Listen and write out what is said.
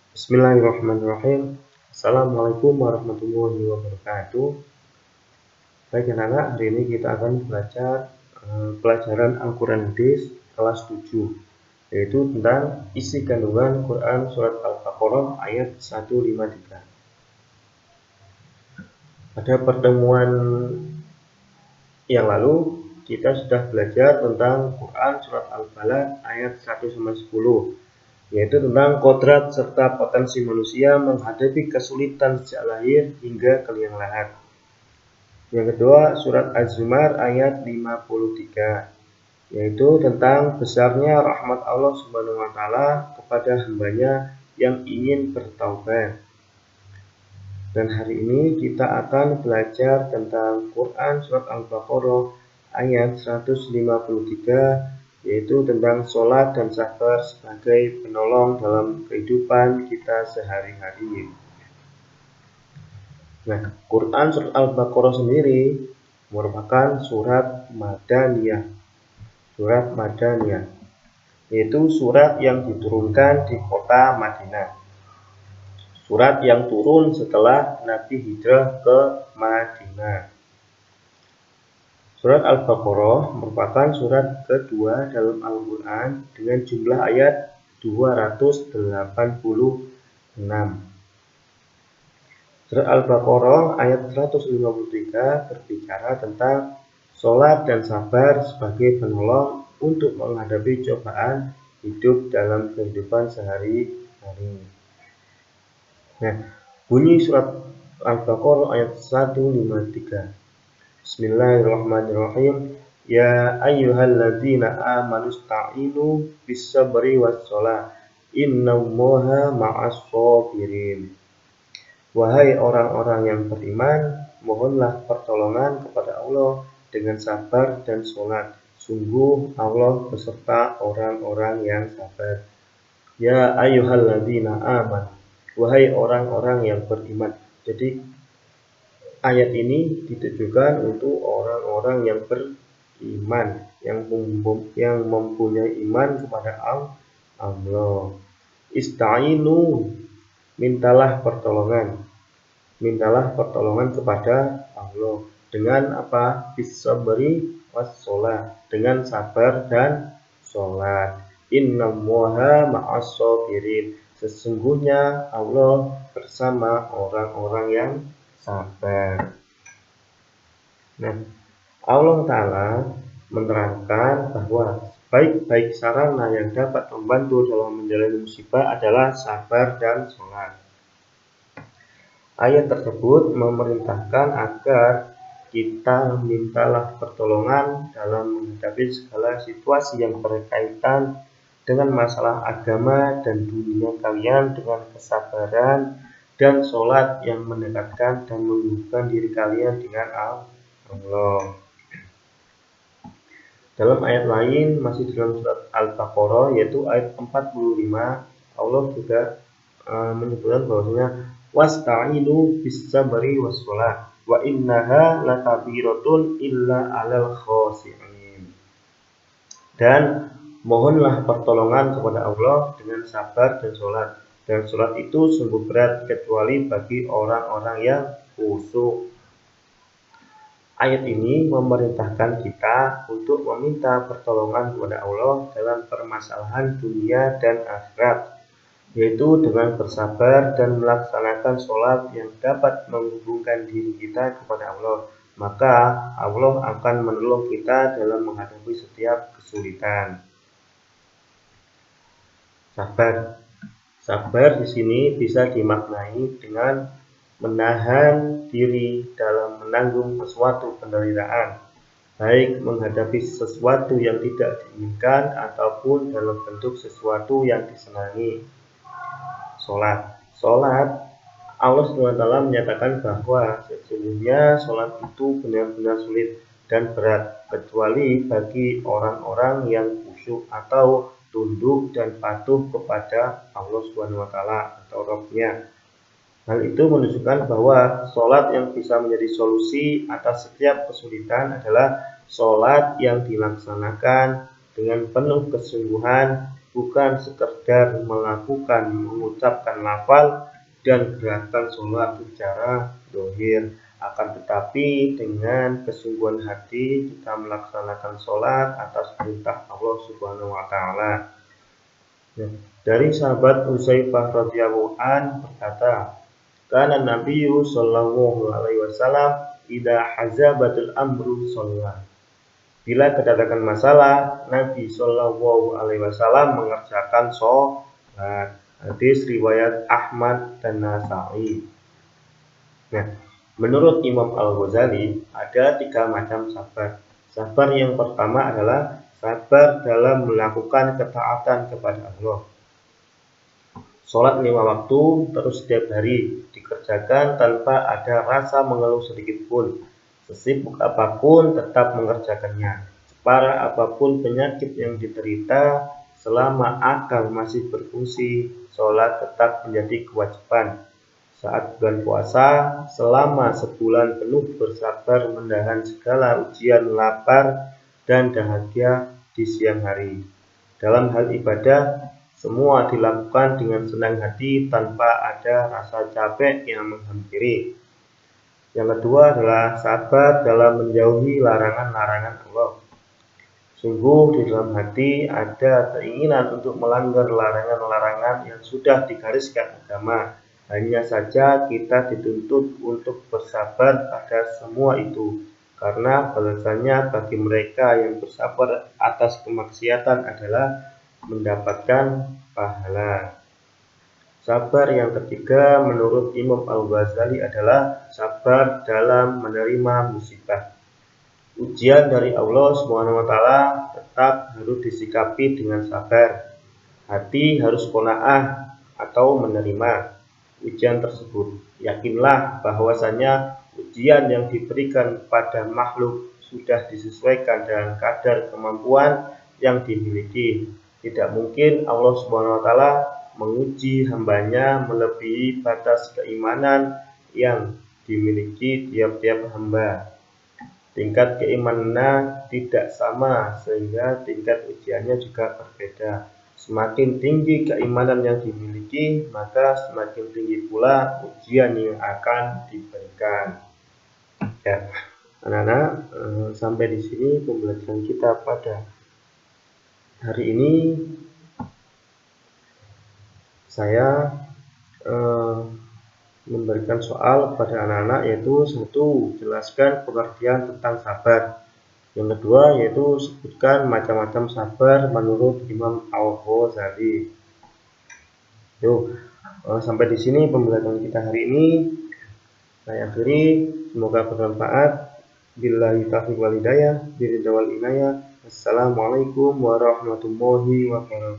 Bismillahirrahmanirrahim. Assalamualaikum warahmatullahi wabarakatuh. Baik anak-anak, hari ini kita akan belajar pelajaran Al-Quran Hadis kelas 7, yaitu tentang isi kandungan Quran Surat Al-Baqarah ayat 153. Pada pertemuan yang lalu, kita sudah belajar tentang Quran Surat Al-Balad ayat 1-10, yaitu tentang kodrat serta potensi manusia menghadapi kesulitan sejak lahir hingga ke liang lahat. Yang kedua, surat Az-Zumar ayat 53, yaitu tentang besarnya rahmat Allah Subhanahu wa taala kepada hambanya yang ingin bertaubat. Dan hari ini kita akan belajar tentang Quran surat Al-Baqarah ayat 153, yaitu tentang sholat dan sabar sebagai penolong dalam kehidupan kita sehari-hari. Nah, Quran surat Al-Baqarah sendiri merupakan surat Madaniyah. Surat Madaniyah, yaitu surat yang diturunkan di kota Madinah. Surat yang turun setelah Nabi hijrah ke Madinah. Surat Al-Baqarah merupakan surat kedua dalam Al-Quran dengan jumlah ayat 286. Surat Al-Baqarah ayat 153 berbicara tentang sholat dan sabar sebagai penolong untuk menghadapi cobaan hidup dalam kehidupan sehari-hari. Nah, bunyi surat Al-Baqarah ayat 153. Bismillahirrahmanirrahim. Ya ayyuhalladzina amanu sta'inu bis-sabri was-shalah. Innallaha ma'as-shabirin. Wahai orang-orang yang beriman, mohonlah pertolongan kepada Allah dengan sabar dan sholat. Sungguh Allah beserta orang-orang yang sabar. Ya ayyuhalladzina amanu. Wahai orang-orang yang beriman. Jadi ayat ini ditujukan untuk orang-orang yang beriman, yang mempunyai iman kepada Allah. Ista'inu, mintalah pertolongan kepada Allah dengan apa? Bis-sabri was-shalah, dengan sabar dan sholat. Innallaha ma'as-shabirin. Sesungguhnya Allah bersama orang-orang yang sabar. Nah, Allah Ta'ala menerangkan bahwa baik sarana yang dapat membantu dalam menjalani musibah adalah sabar dan sholat. Ayat tersebut memerintahkan agar kita mintalah pertolongan dalam menghadapi segala situasi yang berkaitan dengan masalah agama dan dunia kalian dengan kesabaran dan sholat yang mendekatkan dan menghubungkan diri kalian dengan Allah. Dalam ayat lain, masih dalam surat Al-Baqarah, yaitu ayat 45, Allah juga menyebutkan bahwasanya wasta'inu bis-sabri was-shalah wa innaha lakabiratun illa 'alal khashi'in. Dan mohonlah pertolongan kepada Allah dengan sabar dan sholat. Dan sholat itu sungguh berat kecuali bagi orang-orang yang khusyuk. Ayat ini memerintahkan kita untuk meminta pertolongan kepada Allah dalam permasalahan dunia dan akhirat, yaitu dengan bersabar dan melaksanakan sholat yang dapat menghubungkan diri kita kepada Allah. Maka Allah akan menolong kita dalam menghadapi setiap kesulitan. Sabar di sini bisa dimaknai dengan menahan diri dalam menanggung sesuatu penderitaan, baik menghadapi sesuatu yang tidak diinginkan ataupun dalam bentuk sesuatu yang disenangi. Sholat, Allah SWT menyatakan bahwa sesungguhnya sholat itu benar-benar sulit dan berat, kecuali bagi orang-orang yang khusyuk atau tunduk dan patuh kepada Allah SWT atau Rabb-nya. Hal itu menunjukkan bahwa sholat yang bisa menjadi solusi atas setiap kesulitan adalah sholat yang dilaksanakan dengan penuh kesungguhan bukan sekedar mengucapkan lafal dan gerakan sholat secara zahir, akan tetapi dengan kesungguhan hati kita melaksanakan sholat atas perintah Allah Subhanahu wa Ta'ala. Dari sahabat Hudzaifah radhiyallahu an berkata, "Kana Nabiyyu sallallahu alaihi wasallam idza hazabatul amru sholat." Bila kedatangan masalah, Nabi sallallahu alaihi wasallam mengerjakan sholat. Hadis riwayat Ahmad dan Nasa'i. Nah, menurut Imam Al-Ghazali ada 3 macam sabar. Sabar yang pertama adalah sabar dalam melakukan ketaatan kepada Allah. Sholat 5 waktu terus setiap hari dikerjakan tanpa ada rasa mengeluh sedikit pun. Sesibuk apapun tetap mengerjakannya. Separah apapun penyakit yang diterita, selama akal masih berfungsi, sholat tetap menjadi kewajiban. Saat bulan puasa, selama sebulan penuh bersabar menahan segala ujian lapar dan dahaga di siang hari. Dalam hal ibadah, semua dilakukan dengan senang hati tanpa ada rasa capek yang menghampiri. Yang kedua adalah sabar dalam menjauhi larangan-larangan Allah. Sungguh di dalam hati ada keinginan untuk melanggar larangan-larangan yang sudah digariskan agama. Hanya saja kita dituntut untuk bersabar pada semua itu, karena balasannya bagi mereka yang bersabar atas kemaksiatan adalah mendapatkan pahala. Sabar yang ketiga menurut Imam Al-Ghazali adalah sabar dalam menerima musibah. Ujian dari Allah SWT tetap harus disikapi dengan sabar. Hati harus qanaah atau menerima ujian tersebut. Yakinlah bahwasanya ujian yang diberikan pada makhluk sudah disesuaikan dengan kadar kemampuan yang dimiliki. Tidak mungkin Allah SWT menguji hambanya melebihi batas keimanan yang dimiliki tiap-tiap hamba. Tingkat keimanannya tidak sama sehingga tingkat ujiannya juga berbeda. Semakin tinggi keimanan yang dimiliki, maka semakin tinggi pula ujian yang akan diberikan. Ya, anak-anak, sampai di sini pembelajaran kita pada hari ini. Saya memberikan soal kepada anak-anak, yaitu 1. Jelaskan pengertian tentang sabar. Yang kedua yaitu sebutkan macam-macam sabar menurut Imam Al-Ghazali. Sampai di sini pembelajaran kita hari ini. Saya akhiri, semoga bermanfaat. Billahi taufiq wal hidayah, biridha wal inayah. Assalamualaikum warahmatullahi wabarakatuh.